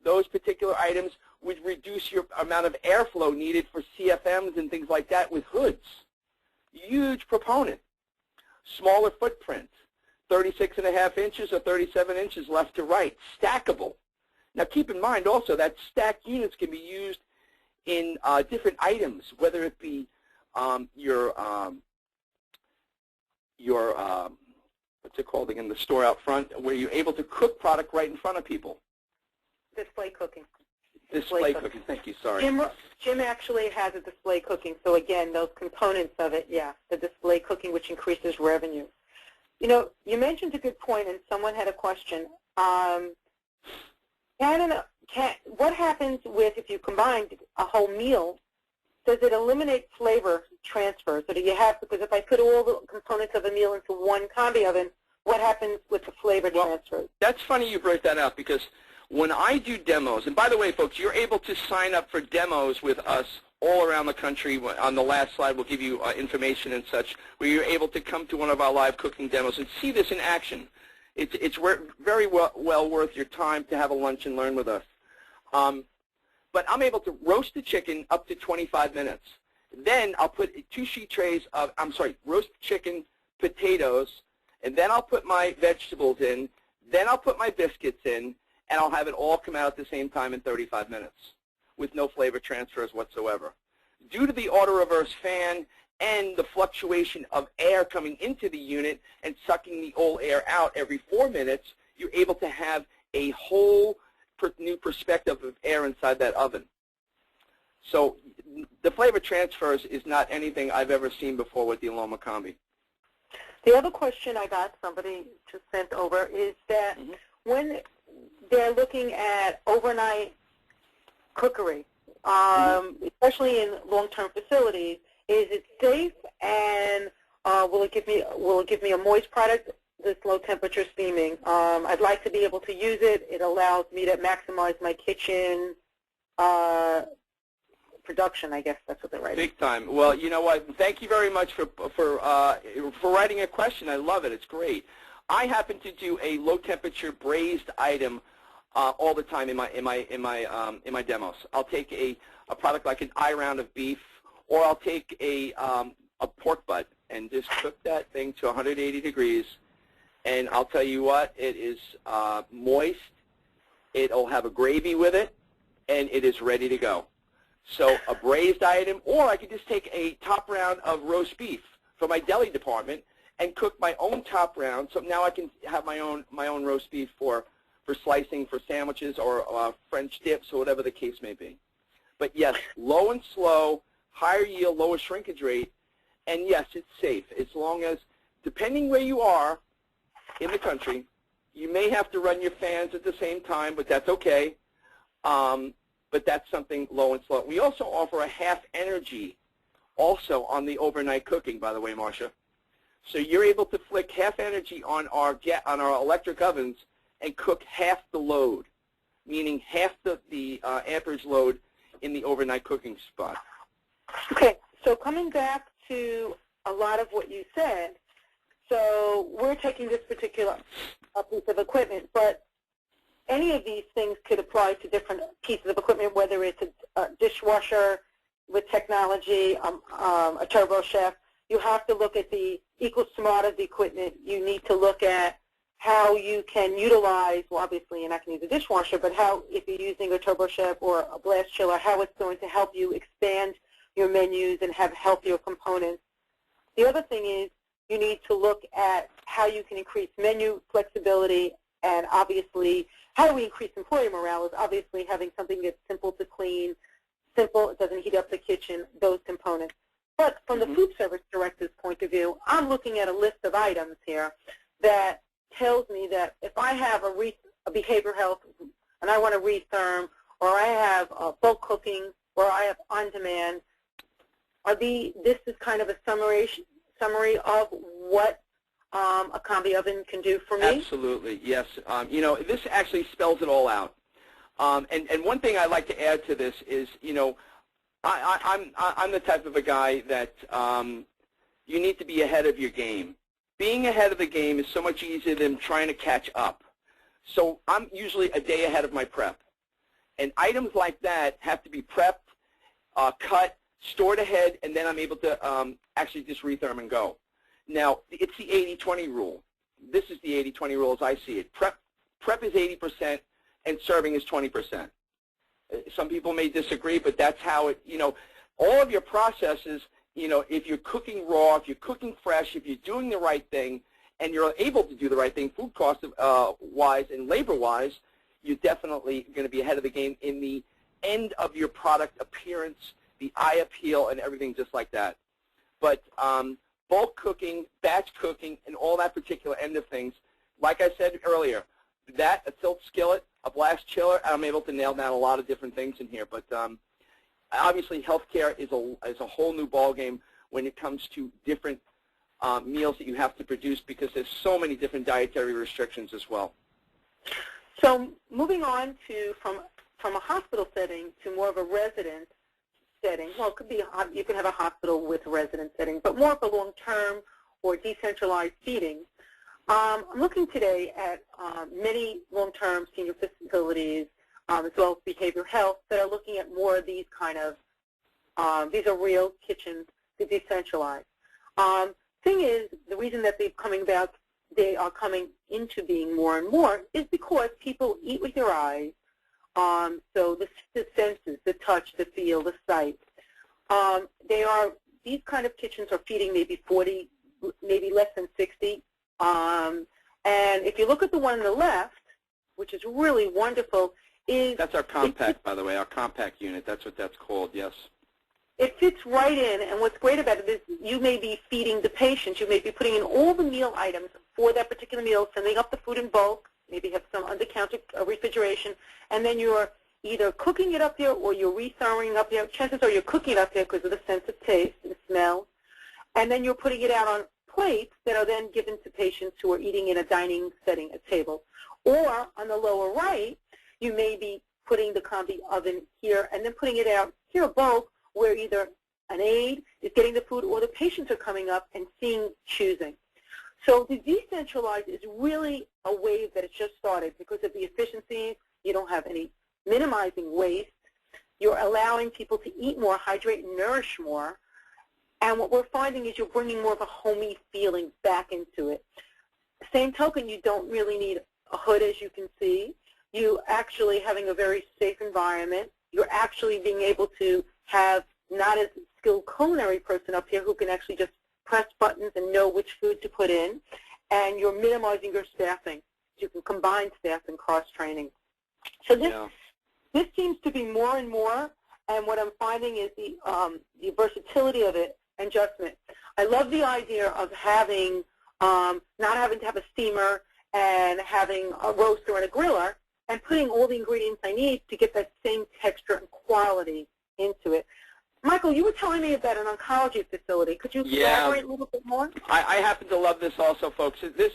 Those particular items would reduce your amount of airflow needed for CFMs and things like that with hoods. Huge proponent. Smaller footprint, 36.5 inches or 37 inches left to right, stackable. Now keep in mind also that stacked units can be used in different items, whether it be your what's it called again, the store out front, where you're able to cook product right in front of people. Display cooking. Display cooking. Thank you. Sorry. Jim actually has a display cooking. So again, those components of it, yeah, the display cooking, which increases revenue. You know, you mentioned a good point, and someone had a question. What happens with if you combine a whole meal? Does it eliminate flavor transfer? So do you have, because if I put all the components of a meal into one combi oven, what happens with the flavor transfer? That's funny you brought that up, because when I do demos, and by the way, folks, you're able to sign up for demos with us all around the country. On the last slide, we'll give you information and such, where you're able to come to one of our live cooking demos and see this in action. It's very well worth your time to have a lunch and learn with us. But I'm able to roast the chicken up to 25 minutes. Then I'll put 2 sheet trays of, roast chicken, potatoes, and then I'll put my vegetables in, then I'll put my biscuits in, and I'll have it all come out at the same time in 35 minutes with no flavor transfers whatsoever. Due to the auto-reverse fan and the fluctuation of air coming into the unit and sucking the old air out every 4 minutes, you're able to have a whole new perspective of air inside that oven. So the flavor transfers is not anything I've ever seen before with the Aloma Combi. The other question I got, somebody just sent over, is that when they're looking at overnight cookery, especially in long-term facilities, is it safe, and will it give me a moist product? This low temperature steaming. I'd like to be able to use it. It allows me to maximize my kitchen production. I guess that's what they're writing. Big time. Well, you know what? Thank you very much for writing a question. I love it. It's great. I happen to do a low temperature braised item all the time in my demos. I'll take a product like an eye round of beef, or I'll take a pork butt and just cook that thing to 180 degrees. And I'll tell you what, it is moist, it'll have a gravy with it, and it is ready to go. So a braised item, or I could just take a top round of roast beef from my deli department and cook my own top round. So now I can have my own roast beef for slicing for sandwiches or French dips or whatever the case may be. But yes, low and slow, higher yield, lower shrinkage rate, and yes, it's safe as long as, depending where you are in the country, you may have to run your fans at the same time, but that's okay. But that's something low and slow. We also offer a half energy also on the overnight cooking, by the way, Marsha. So you're able to flick half energy on our electric ovens and cook half the load, meaning half the amperage load in the overnight cooking spot. Okay, so coming back to a lot of what you said, so we're taking this particular piece of equipment, but any of these things could apply to different pieces of equipment, whether it's a dishwasher with technology, a turbo chef. You have to look at the equal smart of the equipment. You need to look at how you can utilize, well, obviously you're not going to use a dishwasher, but how, if you're using a turbo chef or a blast chiller, how it's going to help you expand your menus and have healthier components. The other thing is, you need to look at how you can increase menu flexibility, and obviously how do we increase employee morale is obviously having something that's simple to clean, simple, it doesn't heat up the kitchen, those components. But from the food service director's point of view, I'm looking at a list of items here that tells me that if I have a behavioral health and I want to retherm, or I have bulk cooking, or I have on-demand, this is kind of a summary of what a combi oven can do for me? Absolutely, yes. You know, this actually spells it all out. And one thing I'd like to add to this is, you know, I'm the type of a guy that you need to be ahead of your game. Being ahead of the game is so much easier than trying to catch up. So I'm usually a day ahead of my prep. And items like that have to be prepped, cut, stored ahead, and then I'm able to actually just retherm and go. Now, it's the 80-20 rule. This is the 80-20 rule as I see it. Prep is 80%, and serving is 20%. Some people may disagree, but that's how it, all of your processes, if you're cooking raw, if you're cooking fresh, if you're doing the right thing, and you're able to do the right thing food cost-wise and labor-wise, you're definitely going to be ahead of the game in the end of your product appearance, the eye appeal, and everything just like that. But bulk cooking, batch cooking, and all that particular end of things, like I said earlier, that, a tilt skillet, a blast chiller, I'm able to nail down a lot of different things in here. But obviously, healthcare is a whole new ballgame when it comes to different meals that you have to produce, because there's so many different dietary restrictions as well. So moving on to from a hospital setting to more of a resident setting. Well, it could be you can have a hospital with a resident setting, but more of a long-term or decentralized feeding. I'm looking today at many long-term senior facilities, as well as behavioral health, that are looking at more of these kind of, these are real kitchens, they're decentralized. Thing is, the reason that they are coming into being more and more is because people eat with their eyes, so the senses, the touch, the feel, the sight. These kind of kitchens are feeding maybe 40, maybe less than 60. And if you look at the one on the left, which is really wonderful, that's our compact, by the way, our compact unit. That's what that's called, yes. It fits right in, and what's great about it is you may be feeding the patient. You may be putting in all the meal items for that particular meal, sending up the food in bulk, maybe have some under-counter refrigeration, and then you're either cooking it up there or you're retherming up there. Chances are you're cooking it up there because of the sense of taste and smell, and then you're putting it out on plates that are then given to patients who are eating in a dining setting at table. Or on the lower right, you may be putting the combi oven here and then putting it out here bulk, where either an aide is getting the food or the patients are coming up and choosing. So the decentralized is really a wave that has just started because of the efficiencies. You don't have any minimizing waste. You're allowing people to eat more, hydrate, and nourish more. And what we're finding is you're bringing more of a homey feeling back into it. Same token, you don't really need a hood, as you can see. You actually having a very safe environment. You're actually being able to have not as skilled culinary person up here who can actually just press buttons and know which food to put in. And you're minimizing your staffing. You can combine staff and cross-training. So this seems to be more and more, and what I'm finding is the versatility of it and adjustment. I love the idea of having, not having to have a steamer and having a roaster and a griller, and putting all the ingredients I need to get that same texture and quality into it. Michael, you were telling me about an oncology facility. Could you elaborate a little bit more? I happen to love this also, folks. This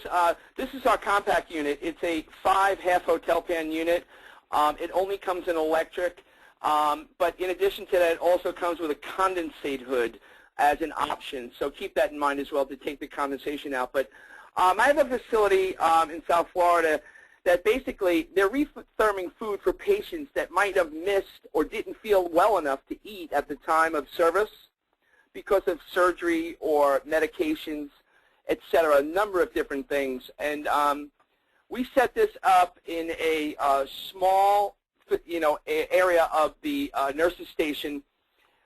is our compact unit. It's a 5 half hotel pan unit. It only comes in electric, but in addition to that, it also comes with a condensate hood as an option. So keep that in mind as well to take the condensation out. But I have a facility in South Florida that basically they're retherming food for patients that might have missed or didn't feel well enough to eat at the time of service because of surgery or medications, etc., a number of different things. And we set this up in a small, area of the nurses' station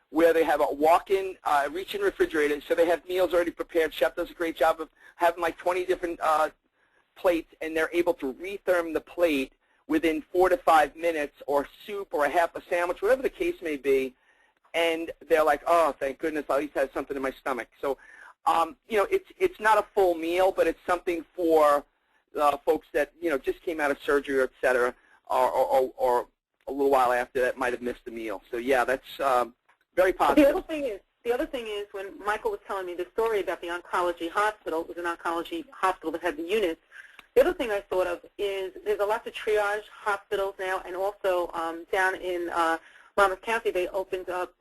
where they have a walk-in, reach-in refrigerator, so they have meals already prepared. Chef does a great job of having like 20 different plates, and they're able to retherm the plate within 4 to 5 minutes, or soup, or a half a sandwich, whatever the case may be, and they're like, oh, thank goodness, I at least had something in my stomach. So, it's not a full meal, but it's something for folks that just came out of surgery, or et cetera, or a little while after that might have missed a meal. So yeah, that's very positive. The other thing is when Michael was telling me the story about the oncology hospital, it was an oncology hospital that had the units. The other thing I thought of is there's a lot of triage hospitals now, and also down in Monmouth County they opened up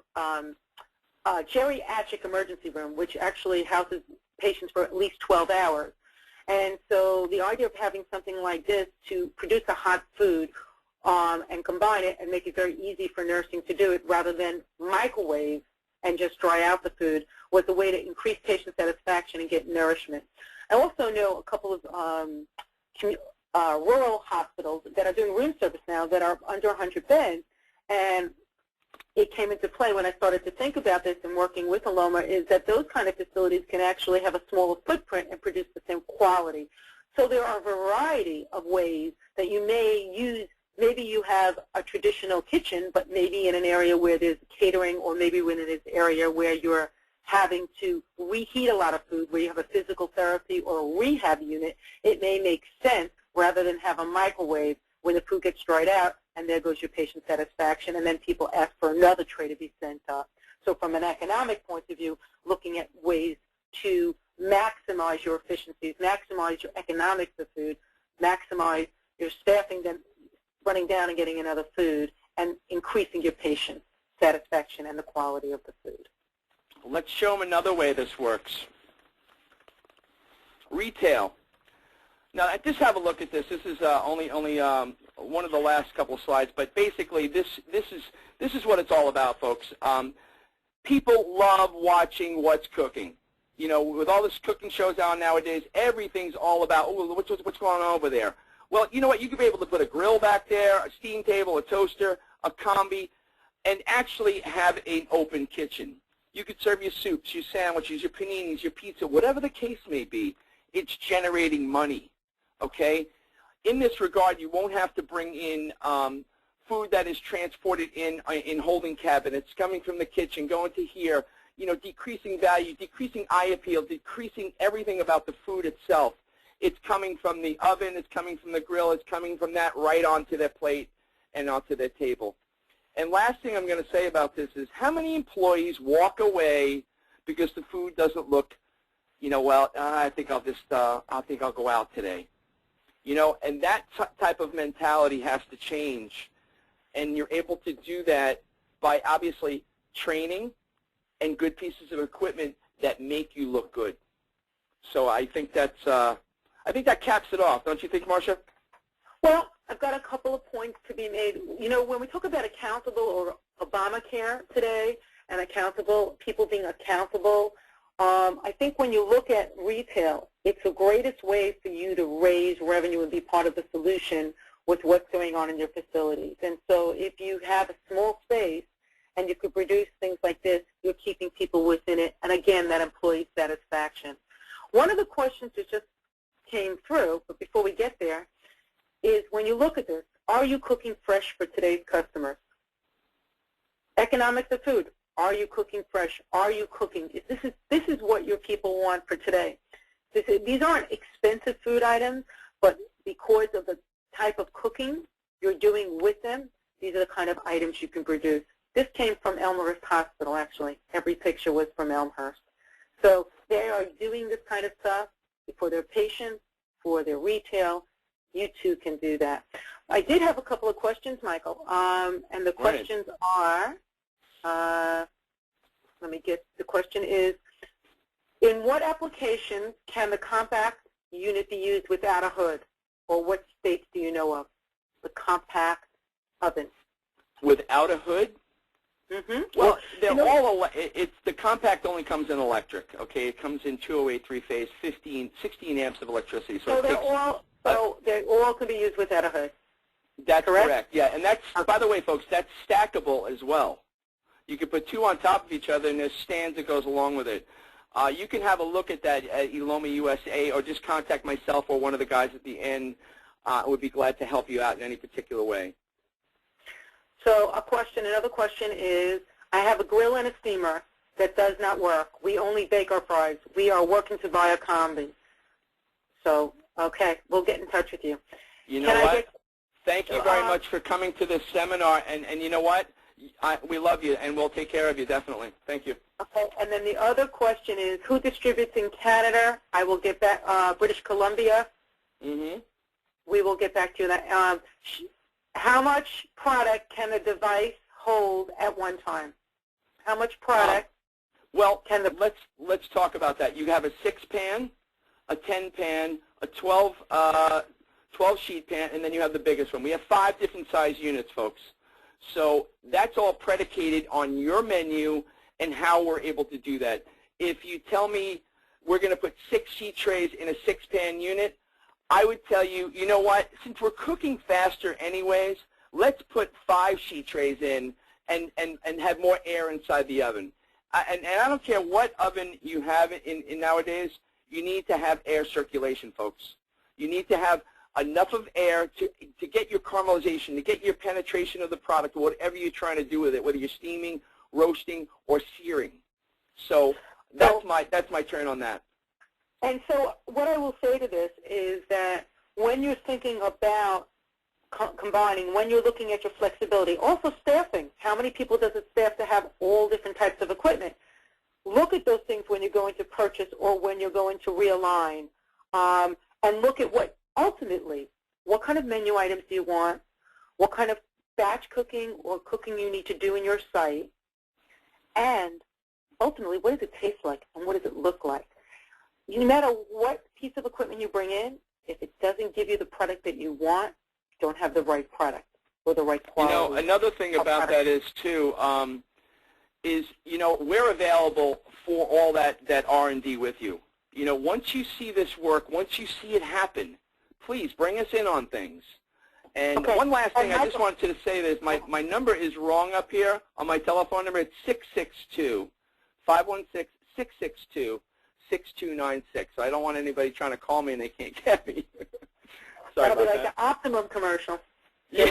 geriatric emergency room, which actually houses patients for at least 12 hours. And so the idea of having something like this to produce a hot food and combine it and make it very easy for nursing to do it rather than microwave and just dry out the food was a way to increase patient satisfaction and get nourishment. I also know a couple of rural hospitals that are doing room service now that are under 100 beds. And it came into play when I started to think about this and working with Aloma, is that those kind of facilities can actually have a smaller footprint and produce the same quality. So there are a variety of ways that you may use. Maybe you have a traditional kitchen, but maybe in an area where there's catering, or maybe in an area where you're having to reheat a lot of food, where you have a physical therapy or a rehab unit, it may make sense rather than have a microwave when the food gets dried out, and there goes your patient satisfaction, and then people ask for another tray to be sent up. So from an economic point of view, looking at ways to maximize your efficiencies, maximize your economics of food, maximize your staffing, then running down and getting another food, and increasing your patient satisfaction and the quality of the food. Let's show them another way this works. Retail. Now, just have a look at this. This is only one of the last couple of slides, but basically this is what it's all about, folks. People love watching what's cooking. You know, with all this cooking shows out nowadays, everything's all about, oh, what's going on over there? Well, you know what? You could be able to put a grill back there, a steam table, a toaster, a combi, and actually have an open kitchen. You could serve your soups, your sandwiches, your paninis, your pizza, whatever the case may be. It's generating money, okay? In this regard, you won't have to bring in food that is transported in holding cabinets, coming from the kitchen, going to here, you know, decreasing value, decreasing eye appeal, decreasing everything about the food itself. It's coming from the oven, it's coming from the grill, it's coming from that right onto their plate and onto their table. And last thing I'm going to say about this is, how many employees walk away because the food doesn't look, you know, well, I think I'll go out today. You know, and that type of mentality has to change. And you're able to do that by obviously training and good pieces of equipment that make you look good. So I think that's I think that caps it off, don't you think, Marsha? Well, I've got a couple of points to be made. You know, when we talk about accountable or Obamacare today and accountable, people being accountable, I think when you look at retail, it's the greatest way for you to raise revenue and be part of the solution with what's going on in your facilities. And so if you have a small space and you could produce things like this, you're keeping people within it, and again, that employee satisfaction. One of the questions that just came through, but before we get there, is when you look at this, are you cooking fresh for today's customers? Economics of food. Are you cooking fresh? Are you cooking? This is what your people want for today. These aren't expensive food items, but because of the type of cooking you're doing with them, these are the kind of items you can produce. This came from Elmhurst Hospital, actually. Every picture was from Elmhurst. So they are doing this kind of stuff for their patients, for their retail. You too can do that. I did have a couple of questions, Michael, and the questions are, let me get, the question is, in what applications can the compact unit be used without a hood, or what states do you know of, the compact oven? Without a hood? Mm-hmm. Well, they're all, the compact only comes in electric, okay? It comes in 208 three-phase, 16 amps of electricity. So they all can be used without a hood. That's correct, yeah. And that's, by the way, folks, that's stackable as well. You can put two on top of each other, and there's stands that goes along with it. You can have a look at that at Eloma USA, or just contact myself or one of the guys at the end. Would be glad to help you out in any particular way. So another question is, I have a grill and a steamer that does not work. We only bake our fries. We are working to buy a combi. So, okay, we'll get in touch with you. You know what? Thank you very much for coming to this seminar. And you know what? We love you, and we'll take care of you, definitely. Thank you. Okay, and then the other question is, who distributes in Canada? I will get back, British Columbia. Mm-hmm. We will get back to you on that. How much product can the device hold at one time? How much product can the... Let's talk about that. You have a 6-pan, a 10-pan, a 12 sheet pan, and then you have the biggest one. We have 5 different size units, folks. So that's all predicated on your menu and how we're able to do that. If you tell me we're going to put 6 sheet trays in a 6-pan unit, I would tell you, you know what, since we're cooking faster anyways, let's put 5 sheet trays in and have more air inside the oven. And I don't care what oven you have in nowadays, you need to have air circulation, folks. You need to have enough of air to get your caramelization, to get your penetration of the product, whatever you're trying to do with it, whether you're steaming, roasting, or searing. So that's my turn on that. And so what I will say to this is that when you're thinking about combining, when you're looking at your flexibility, also staffing, how many people does it staff to have all different types of equipment? Look at those things when you're going to purchase or when you're going to realign, and look at what ultimately, what kind of menu items do you want, what kind of batch cooking or cooking you need to do in your site, and ultimately, what does it taste like and what does it look like? No matter what piece of equipment you bring in, if it doesn't give you the product that you want, you don't have the right product or the right quality. You know, another thing about that is, too, we're available for all that R&D with you. You know, once you see this work, once you see it happen, please bring us in on things. And one last thing, I just wanted to say this. My number is wrong up here on my telephone number. It's 662-516-662-6296. So I don't want anybody trying to call me and they can't get me. Sorry That'll about be like that. the Optimum commercial. Yeah.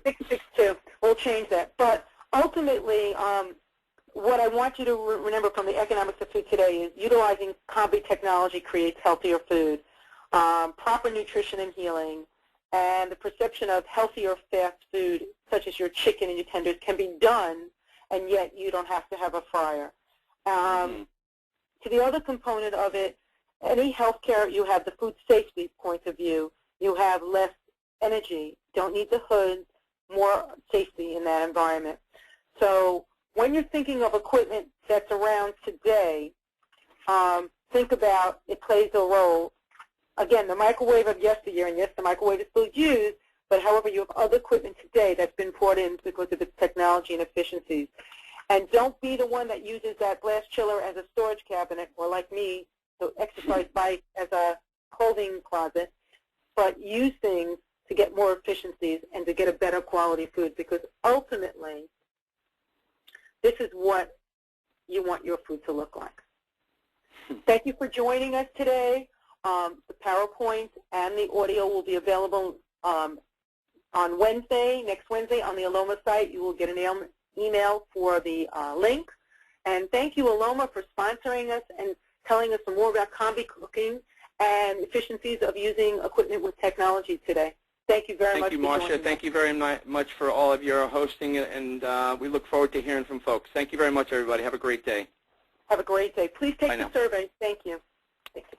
662. We'll change that. But ultimately, what I want you to remember from the economics of food today is utilizing combi technology creates healthier food, proper nutrition and healing, and the perception of healthier fast food, such as your chicken and your tenders, can be done, and yet you don't have to have a fryer. To the other component of it, any healthcare, you have the food safety point of view. You have less energy, don't need the hood, more safety in that environment. So when you're thinking of equipment that's around today, think about it plays a role. Again, the microwave of yesteryear, and yes, the microwave is still used, but however, you have other equipment today that's been brought in because of its technology and efficiencies. And don't be the one that uses that glass chiller as a storage cabinet, or like me, the exercise bike as a clothing closet, but use things to get more efficiencies and to get a better quality food, because ultimately, this is what you want your food to look like. Thank you for joining us today. The PowerPoint and the audio will be available on Wednesday, next Wednesday, on the Aloma site. You will get an email for the link. And thank you, Aloma, for sponsoring us and telling us some more about combi cooking and efficiencies of using equipment with technology today. Thank you very much. Thank you, Marsha. Thank you very much for all of your hosting, and we look forward to hearing from folks. Thank you very much, everybody. Have a great day. Have a great day. Please take the survey. Thank you. Thank you.